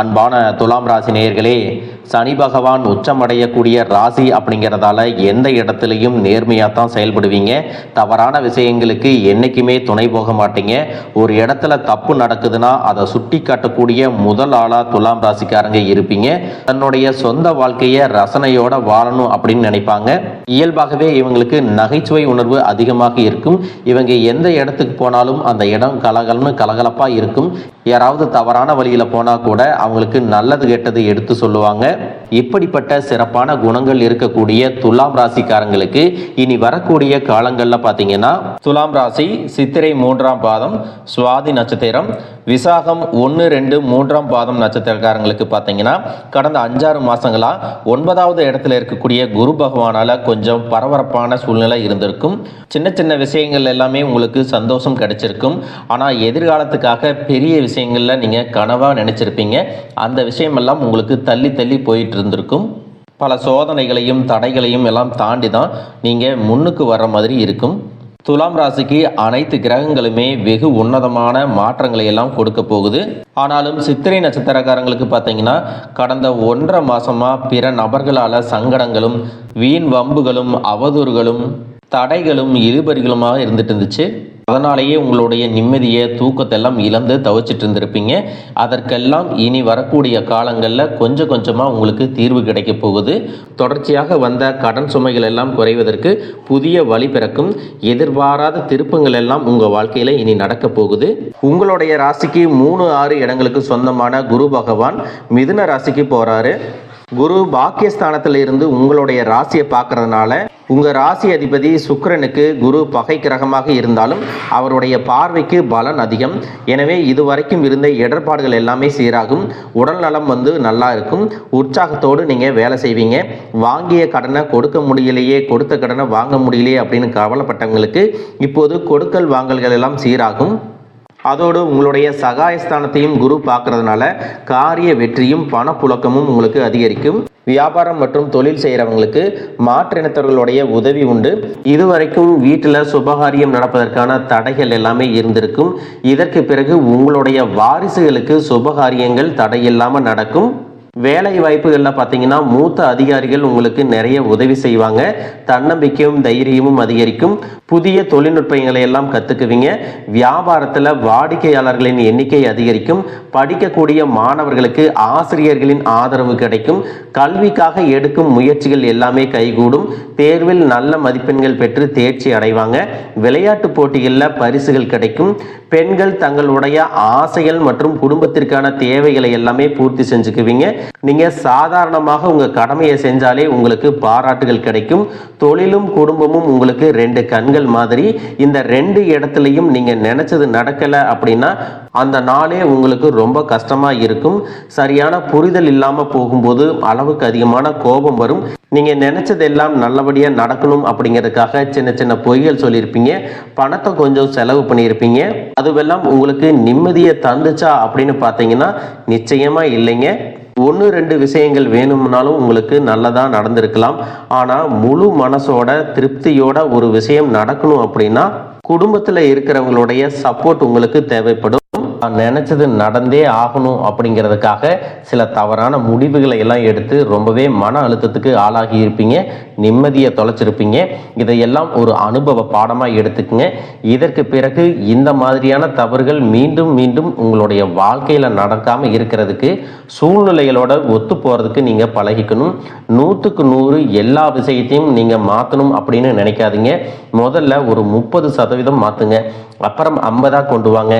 அன்பான துலாம் ராசி நேயர்களே, சனி பகவான் உச்சமடையக்கூடிய ராசி அப்படிங்கிறதால எந்த இடத்துலையும் நேர்மையாக தான் செயல்படுவீங்க. தவறான விஷயங்களுக்கு என்றைக்குமே துணை போக மாட்டீங்க. ஒரு இடத்துல தப்பு நடக்குதுன்னா அதை சுட்டி காட்டக்கூடிய முதல் ஆளாக துலாம் ராசிக்காரங்க இருப்பீங்க. தன்னுடைய சொந்த வாழ்க்கையை ரசனையோட வாழணும் அப்படின்னு நினைப்பாங்க. இயல்பாகவே இவங்களுக்கு நகைச்சுவை உணர்வு அதிகமாக இருக்கும். இவங்க எந்த இடத்துக்கு போனாலும் அந்த இடம் கலகலப்பாக இருக்கும். யாராவது தவறான வழியில் போனால் கூட அவங்களுக்கு நல்லது கெட்டது எடுத்து சொல்லுவாங்க. இப்படிப்பட்ட சிறப்பான குணங்கள் இருக்கக்கூடிய துலாம் ராசிக்காரங்களுக்கு இனி வரக்கூடிய காலங்களில் பார்த்தீங்கன்னா, துலாம் ராசி சித்திரை 3ஆம் பாதம், சுவாதி நட்சத்திரம், விசாகம் 1, 2, 3ஆம் பாதம் நட்சத்திரக்காரங்களுக்கு பார்த்தீங்கன்னா கடந்த 5-6 மாசங்களா 9வது இடத்துல இருக்கக்கூடிய குரு பகவானால கொஞ்சம் பரபரப்பான சூழ்நிலை இருந்திருக்கும். சின்ன சின்ன விஷயங்கள் எல்லாமே உங்களுக்கு சந்தோஷம் கிடைச்சிருக்கும். ஆனால் எதிர்காலத்துக்காக பெரிய விஷயங்கள்ல நீங்க கனவா நினைச்சிருப்பீங்க. அந்த விஷயமெல்லாம் உங்களுக்கு தள்ளி தள்ளி போயிட்டு இருந்திருக்கும். பல சோதனைகளையும் தடைகளையும் எல்லாம் தாண்டி தான் நீங்க முன்னுக்கு வர்ற மாதிரி இருக்கும். துலாம் ராசிக்கு அனைத்து கிரகங்களுமே வெகு உன்னதமான மாற்றங்களை எல்லாம் கொடுக்க போகுது. ஆனாலும் சித்திரை நட்சத்திரக்காரங்களுக்கு பார்த்தீங்கன்னா கடந்த 1.5 மாசமா பிற நபர்களால சங்கடங்களும் வீண் வம்புகளும் அவதூறுகளும் தடைகளும் இழுபறிகளுமாக இருந்துட்டு இருந்துச்சு. அதனாலேயே உங்களுடைய நிம்மதியை தூக்கத்தெல்லாம் இழந்து தவிச்சிட்டு இருந்திருப்பீங்க. அதற்கெல்லாம் இனி வரக்கூடிய காலங்களில் கொஞ்சம் கொஞ்சமாக உங்களுக்கு தீர்வு கிடைக்க போகுது. தொடர்ச்சியாக வந்த கடன் சுமைகள் எல்லாம் குறைவதற்கு புதிய வழி பிறக்கும். எதிர்பாராத திருப்பங்கள் எல்லாம் உங்கள் வாழ்க்கையில் இனி நடக்க போகுது. உங்களுடைய ராசிக்கு 3, 6 இடங்களுக்கு சொந்தமான குரு பகவான் மிதுன ராசிக்கு போகிறாரு. குரு பாக்கியஸ்தானத்தில் இருந்து உங்களுடைய ராசியை பார்க்கறதுனால உங்கள் ராசி அதிபதி சுக்கிரனுக்கு குரு பகை கிரகமாக இருந்தாலும் அவருடைய பார்வைக்கு பலன் அதிகம். எனவே இதுவரைக்கும் இருந்த இடர்பாடுகள் எல்லாமே சீராகும். உடல் நலம் நல்லா இருக்கும். உற்சாகத்தோடு நீங்கள் வேலை செய்வீங்க. வாங்கிய கடனை கொடுக்க முடியலையே, கொடுத்த கடனை வாங்க முடியலையே அப்படின்னு கவலைப்பட்டவங்களுக்கு இப்போது கொடுக்கல் வாங்கல்கள் எல்லாம் சீராகும். அதோடு உங்களுடைய சகாயஸ்தானத்தையும் குரு பார்க்கறதுனால காரிய வெற்றியும் பணப்புழக்கமும் உங்களுக்கு அதிகரிக்கும். வியாபாரம் மற்றும் தொழில் செய்கிறவங்களுக்கு மாற்றினத்தவர்களுடைய உதவி உண்டு. இதுவரைக்கும் வீட்டில் சுபகாரியம் நடப்பதற்கான தடைகள் எல்லாமே இருந்திருக்கும். இதற்கு பிறகு உங்களுடைய வாரிசுகளுக்கு சுபகாரியங்கள் தடையில்லாமல் நடக்கும். வேலை வாய்ப்புகளில் பார்த்தீங்கன்னா மூத்த அதிகாரிகள் உங்களுக்கு நிறைய உதவி செய்வாங்க. தன்னம்பிக்கையும் தைரியமும் அதிகரிக்கும். புதிய தொழில்நுட்பங்களை எல்லாம் கற்றுக்குவீங்க. வியாபாரத்தில் வாடிக்கையாளர்களின் எண்ணிக்கை அதிகரிக்கும். படிக்கக்கூடிய மாணவர்களுக்கு ஆசிரியர்களின் ஆதரவு கிடைக்கும். கல்விக்காக எடுக்கும் முயற்சிகள் எல்லாமே கைகூடும். தேர்வில் நல்ல மதிப்பெண்கள் பெற்று தேர்ச்சி அடைவாங்க. விளையாட்டு போட்டிகளில் பரிசுகள் கிடைக்கும். பெண்கள் தங்களுடைய ஆசைகள் மற்றும் குடும்பத்திற்கான தேவைகளை எல்லாமே பூர்த்தி செஞ்சுக்குவீங்க. நீங்க சாதாரணமாக உங்க கடமையை செஞ்சாலே உங்களுக்கு பாராட்டுகள் கிடைக்கும். தொழிலும் குடும்பமும் உங்களுக்கு 2 கண்கள் மாதிரி. இந்த 2 இடத்துலையும் நீங்க நினைச்சது நடக்கல அப்படின்னா அந்த நாளே உங்களுக்கு ரொம்ப கஷ்டமா இருக்கும். சரியான புரிதல் இல்லாம போகும்போது அளவுக்கு அதிகமான கோபம் வரும். நீங்க நினைச்சதெல்லாம் நல்லபடியா நடக்கணும் அப்படிங்கிறதுக்காக சின்ன சின்ன பொய்கள் சொல்லியிருப்பீங்க. பணத்தை கொஞ்சம் செலவு பண்ணியிருப்பீங்க. அதுவெல்லாம் உங்களுக்கு நிம்மதியை தந்துச்சா அப்படின்னு பார்த்தீங்கன்னா நிச்சயமா இல்லைங்க. 1, 2 விஷயங்கள் வேணும்னாலும் உங்களுக்கு நல்லதா நடந்திருக்கலாம். ஆனால் முழு மனசோட திருப்தியோட ஒரு விஷயம் நடக்கணும் அப்படின்னா குடும்பத்தில் இருக்கிறவங்களுடைய சப்போர்ட் உங்களுக்கு தேவைப்படும். நினைச்சது நடந்தே ஆகணும் அப்படிங்கிறதுக்காக சில தவறான முடிவுகளை எல்லாம் எடுத்து ரொம்பவே மன அழுத்தத்துக்கு ஆளாகி இருப்பீங்க. நிம்மதியை தொலைச்சிருப்பீங்க. இதையெல்லாம் ஒரு அனுபவ பாடமாக எடுத்துக்கங்க. இதற்கு பிறகு இந்த மாதிரியான தவறுகள் மீண்டும் மீண்டும் உங்களுடைய வாழ்க்கையில் நடக்காமல் இருக்கிறதுக்கு சூழ்நிலைகளோட ஒத்து போகிறதுக்கு நீங்கள் பழகிக்கணும். 100க்கு 100 எல்லா விஷயத்தையும் நீங்கள் மாற்றணும் அப்படின்னு நினைக்காதீங்க. முதல்ல ஒரு 30% மாற்றுங்க. அப்புறம் 50 கொண்டு வாங்க.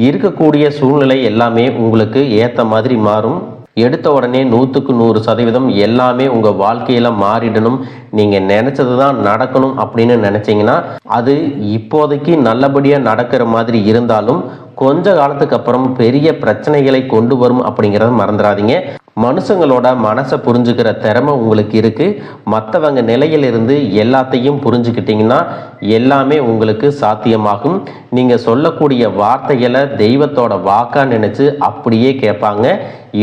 இருக்கக்கூடிய சூழ்நிலை எல்லாமே உங்களுக்கு ஏற்ற மாதிரி மாறும். எடுத்த உடனே 100க்கு 100% எல்லாமே உங்கள் வாழ்க்கையில் மாறிடணும், நீங்கள் நினச்சது தான் நடக்கணும் அப்படின்னு நினச்சிங்கன்னா அது இப்போதைக்கு நல்லபடியாக நடக்கிற மாதிரி இருந்தாலும் கொஞ்ச காலத்துக்கு அப்புறம் பெரிய பிரச்சனைகளை கொண்டு வரும் அப்படிங்கிறத மறந்துடாதீங்க. மனுஷங்களோட மனசை புரிஞ்சுக்கிற திறமை உங்களுக்கு இருக்குது. மற்றவங்க நிலையிலிருந்து எல்லாத்தையும் புரிஞ்சுக்கிட்டிங்கன்னா எல்லாமே உங்களுக்கு சாத்தியமாகும். நீங்கள் சொல்லக்கூடிய வார்த்தைகளை தெய்வத்தோட வாக்காக நினச்சி அப்படியே கேட்பாங்க.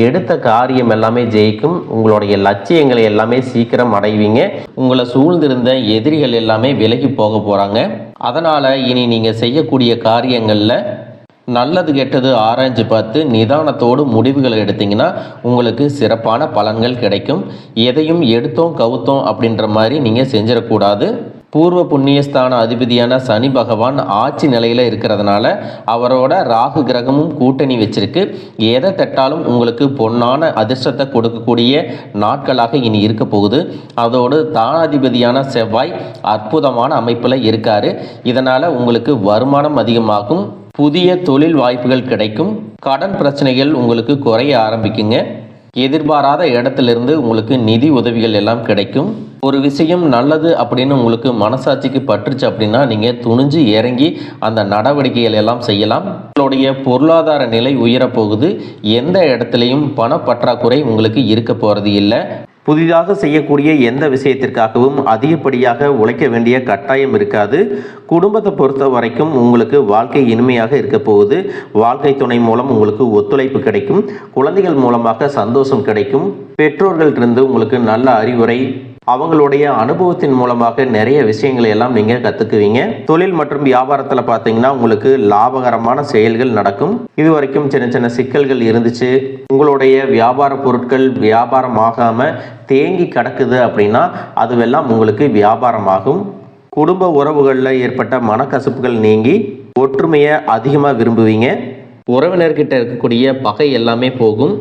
எடுத்த காரியம் எல்லாமே ஜெயிக்கும். உங்களுடைய லட்சியங்களை எல்லாமே சீக்கிரம் அடைவீங்க. உங்களை சூழ்ந்திருந்த எதிரிகள் எல்லாமே விலகி போக போகிறாங்க. அதனால் இனி நீங்கள் செய்யக்கூடிய காரியங்களில் நல்லது கெட்டது ஆராய்ஞ்சு பார்த்து நிதானத்தோடு முடிவுகளை எடுத்தீங்கன்னா உங்களுக்கு சிறப்பான பலன்கள் கிடைக்கும். எதையும் எடுத்தோம் கவுத்தோம் அப்படின்ற மாதிரி நீங்கள் செஞ்சிடக்கூடாது. பூர்வ புண்ணியஸ்தான அதிபதியான சனி பகவான் ஆட்சி நிலையில் இருக்கிறதுனால அவரோட ராகு கிரகமும் கூட்டணி வச்சிருக்கு. எதை தட்டாலும் உங்களுக்கு பொன்னான அதிர்ஷ்டத்தை கொடுக்கக்கூடிய நாட்களாக இனி இருக்க போகுது. அதோடு தானாதிபதியான செவ்வாய் அற்புதமான அமைப்பில் இருக்காரு. இதனால் உங்களுக்கு வருமானம் அதிகமாகும். புதிய தொழில் வாய்ப்புகள் கிடைக்கும். கடன் பிரச்சனைகள் உங்களுக்கு குறைய ஆரம்பிக்குங்க. எதிர்பாராத இடத்திலிருந்து உங்களுக்கு நிதி உதவிகள் எல்லாம் கிடைக்கும். ஒரு விஷயம் நல்லது அப்படின்னு உங்களுக்கு மனசாட்சிக்கு பற்றுச்சு அப்படின்னா நீங்கள் துணிஞ்சு இறங்கி அந்த நடவடிக்கைகள் எல்லாம் செய்யலாம். உங்களுடைய பொருளாதார நிலை உயரப்போகுது. எந்த இடத்துலையும் பணப்பற்றாக்குறை உங்களுக்கு இருக்க போகிறது இல்லை. புதிதாக செய்யக்கூடிய எந்த விஷயத்திற்காகவும் அதிகப்படியாக உழைக்க வேண்டிய கட்டாயம் இருக்காது. குடும்பத்தை பொறுத்த வரைக்கும் உங்களுக்கு வாழ்க்கை இனிமையாக இருக்க போகுது. வாழ்க்கை துணை மூலம் உங்களுக்கு ஒத்துழைப்பு கிடைக்கும். குழந்தைகள் மூலமாக சந்தோஷம் கிடைக்கும். பெற்றோர்களிருந்து உங்களுக்கு நல்ல அறிவுரை, அவங்களுடைய அனுபவத்தின் மூலமாக நிறைய விஷயங்களை எல்லாம் நீங்கள் கற்றுக்குவீங்க. தொழில் மற்றும் வியாபாரத்தில் பார்த்தீங்கன்னா உங்களுக்கு லாபகரமான செயல்கள் நடக்கும். இதுவரைக்கும் சின்ன சின்ன சிக்கல்கள் இருந்துச்சு, உங்களுடைய வியாபார பொருட்கள் வியாபாரம் ஆகாமல் தேங்கி கிடக்குது அப்படின்னா அதுவெல்லாம் உங்களுக்கு வியாபாரமாகும். குடும்ப உறவுகளில் ஏற்பட்ட மனக்கசப்புகள் நீங்கி ஒற்றுமையை அதிகமாக விரும்புவீங்க. உறவினர்கிட்ட இருக்கக்கூடிய பகை எல்லாமே போகும்.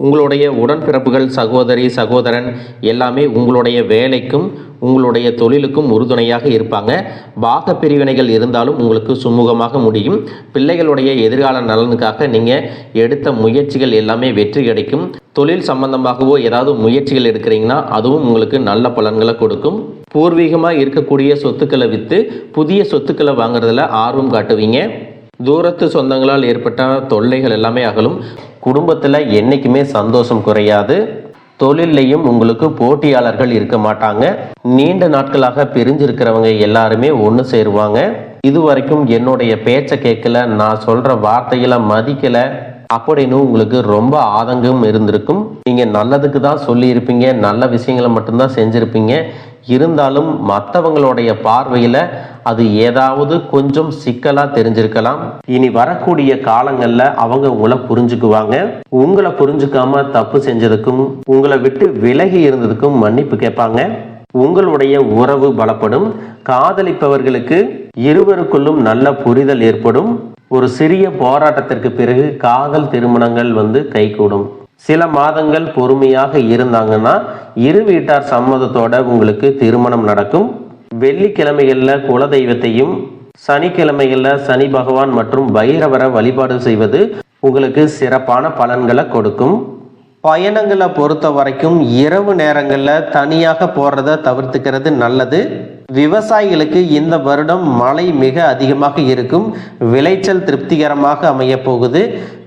உங்களுடைய உடன்பிறப்புகள், சகோதரி சகோதரன் எல்லாமே உங்களுடைய வேலைக்கும் உங்களுடைய தொழிலுக்கும் உறுதுணையாக இருப்பாங்க. பாக பிரிவினைகள் இருந்தாலும் உங்களுக்கு சுமூகமாக முடியும். பிள்ளைகளுடைய எதிர்கால நலனுக்காக நீங்கள் எடுத்த முயற்சிகள் எல்லாமே வெற்றி கிடைக்கும். தொழில் சம்பந்தமாகவோ ஏதாவது முயற்சிகள் எடுக்கிறீங்கன்னா அதுவும் உங்களுக்கு நல்ல பலன்களை கொடுக்கும். பூர்வீகமாக இருக்கக்கூடிய சொத்துக்களை விற்று புதிய சொத்துக்களை வாங்குறதுல ஆர்வம் காட்டுவீங்க. தூரத்து சொந்தங்களால் ஏற்பட்ட தொல்லைகள் எல்லாமே அகலும். குடும்பத்தில் என்றைக்குமே சந்தோஷம் குறையாது. தொழிலையும் உங்களுக்கு போட்டியாளர்கள் இருக்க மாட்டாங்க. நீண்ட நாட்களாக பிரிஞ்சிருக்கிறவங்க எல்லாருமே ஒன்று சேருவாங்க. இதுவரைக்கும் என்னுடைய பேச்சை கேட்கல, நான் சொல்கிற வார்த்தைகளை மதிக்கலை அப்படின்னு உங்களுக்கு ரொம்ப ஆதங்கம் இருந்திருக்கும். நீங்கள் நல்லதுக்கு தான் சொல்லியிருப்பீங்க, நல்ல விஷயங்களை மட்டும்தான் செஞ்சுருப்பீங்க. இருந்தாலும் மற்றவங்களுடைய பார்வையில் அது ஏதாவது கொஞ்சம் சிக்கலாக தெரிஞ்சிருக்கலாம். இனி வரக்கூடிய காலங்களில் அவங்க உங்களை புரிஞ்சுக்குவாங்க. உங்களை புரிஞ்சுக்காம தப்பு செஞ்சதுக்கும் உங்களை விட்டு விலகி இருந்ததுக்கும் மன்னிப்பு கேட்பாங்க. உங்களுடைய உறவு பலப்படும். காதலிப்பவர்களுக்கு இருவருக்குள்ளும் நல்ல புரிதல் ஏற்படும். ஒரு சிறிய போராட்டத்திற்கு பிறகு காதல் திருமணங்கள் கைகூடும். சில மாதங்கள் பொறுமையாக இருந்தாங்கன்னா இரு வீட்டார் சம்மதத்தோட உங்களுக்கு திருமணம் நடக்கும். வெள்ளிக்கிழமைகளில் குலதெய்வத்தையும் சனிக்கிழமைகளில் சனி பகவான் மற்றும் பைரவரை வழிபாடு செய்வது உங்களுக்கு சிறப்பான பலன்களை கொடுக்கும். பயணங்களை பொறுத்த வரைக்கும் இரவு நேரங்களில் தனியாக போறதை தவிர்த்துக்கிறது நல்லது. விவசாயிகளுக்கு இந்த வருடம் மழை மிக அதிகமாக இருக்கும். விளைச்சல் திருப்திகரமாக அமைய போகுது.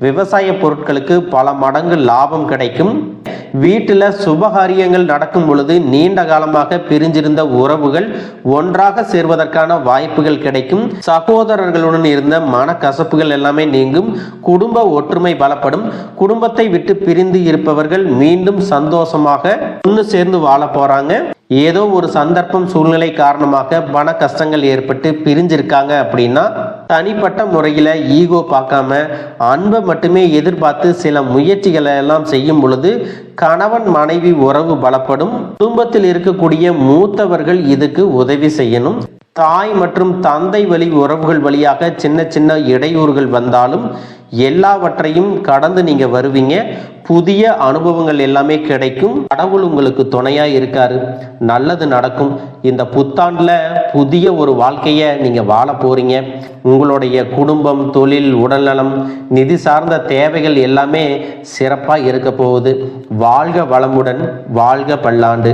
விவசாய பொருட்களுக்கு பல மடங்கு லாபம் கிடைக்கும். வீட்டில் சுபகாரியங்கள் நடக்கும் பொழுது நீண்ட காலமாக பிரிஞ்சிருந்த உறவுகள் ஒன்றாக சேர்வதற்கான வாய்ப்புகள் கிடைக்கும். சகோதரர்களுடன் இருந்த மனக்கசப்புகள் எல்லாமே நீங்கும். குடும்ப ஒற்றுமை பலப்படும். குடும்பத்தை விட்டு பிரிந்து இருப்பவர்கள் மீண்டும் சந்தோஷமாக ஒன்று சேர்ந்து வாழ போறாங்க. ஏதோ ஒரு சந்தர்ப்பம் சூழ்நிலை காரணமாக பண கஷ்டங்கள் ஏற்பட்டு பிரிஞ்சிருக்காங்க அப்படின்னா தனிப்பட்ட முறையில் ஈகோ பார்க்காம அன்பை மட்டுமே எதிர்பார்த்து சில முயற்சிகளை எல்லாம் செய்யும் பொழுது கணவன் மனைவி உறவு பலப்படும். குடும்பத்தில் இருக்கக்கூடிய மூத்தவர்கள் இதுக்கு உதவி செய்யணும். தாய் மற்றும் தந்தை வழி உறவுகள் வழியாக சின்ன சின்ன இடையூறுகள் வந்தாலும் எல்லாவற்றையும் கடந்து நீங்க வருவீங்க. புதிய அனுபவங்கள் எல்லாமே கிடைக்கும். கடவுள் உங்களுக்கு துணையா இருக்காரு. நல்லது நடக்கும். இந்த புத்தாண்டுல புதிய ஒரு வாழ்க்கைய நீங்க வாழ போறீங்க. உங்களுடைய குடும்பம், தொழில், உடல்நலம், நிதி சார்ந்த தேவைகள் எல்லாமே சிறப்பா இருக்க போகுது. வாழ்க வளமுடன், வாழ்க பல்லாண்டு.